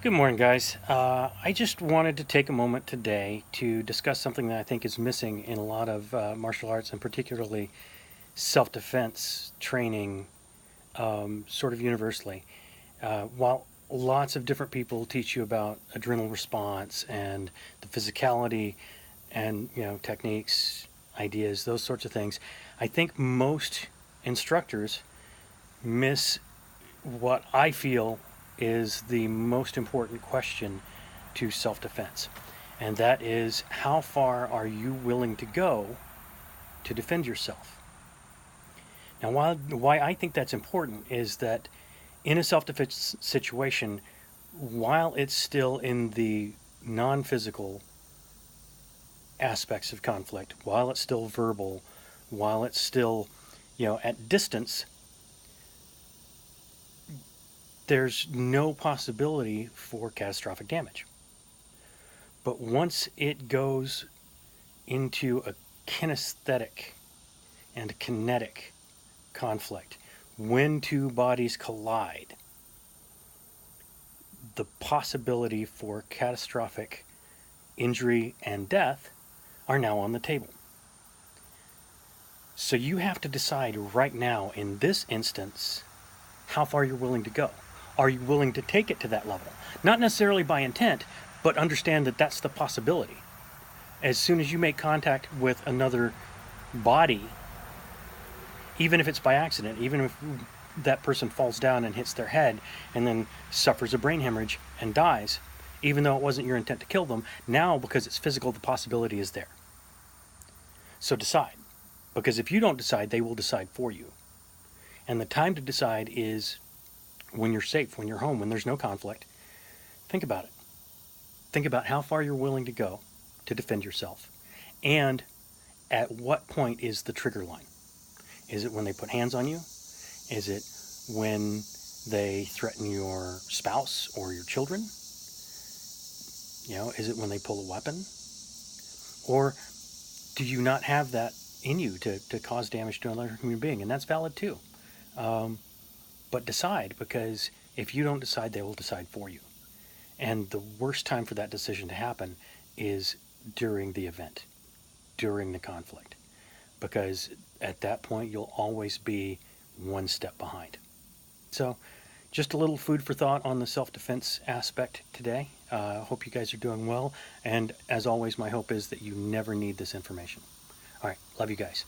Good morning, guys. I just wanted to take a moment today to discuss something that I think is missing in a lot of martial arts, and particularly self defense training, sort of universally. While lots of different people teach you about adrenal response and the physicality and techniques, ideas, those sorts of things, I think most instructors miss what I feel is the most important question to self defense. And that is, how far are you willing to go to defend yourself? Now, why I think that's important is that in a self defense situation, while it's still in the non physical aspects of conflict, while it's still verbal, while it's still, at distance, there's no possibility for catastrophic damage. But once it goes into a kinesthetic and kinetic conflict, when two bodies collide, the possibility for catastrophic injury and death are now on the table. So you have to decide right now, in this instance, how far you're willing to go. Are you willing to take it to that level? Not necessarily by intent, but understand that that's the possibility. As soon as you make contact with another body, even if it's by accident, even if that person falls down and hits their head and then suffers a brain hemorrhage and dies, even though it wasn't your intent to kill them, now because it's physical, the possibility is there. So decide. Because if you don't decide, they will decide for you. And the time to decide is when you're safe, when you're home, when there's no conflict. Think about it. Think about how far you're willing to go to defend yourself. And at what point is the trigger line? Is it when they put hands on you? Is it when they threaten your spouse or your children? Is it when they pull a weapon? Or do you not have that in you to cause damage to another human being? And that's valid too. But decide, because if you don't decide, they will decide for you. And the worst time for that decision to happen is during the event, during the conflict, because at that point you'll always be one step behind. So just a little food for thought on the self-defense aspect today. Hope you guys are doing well, and as always, my hope is that you never need this information. All right, love you guys.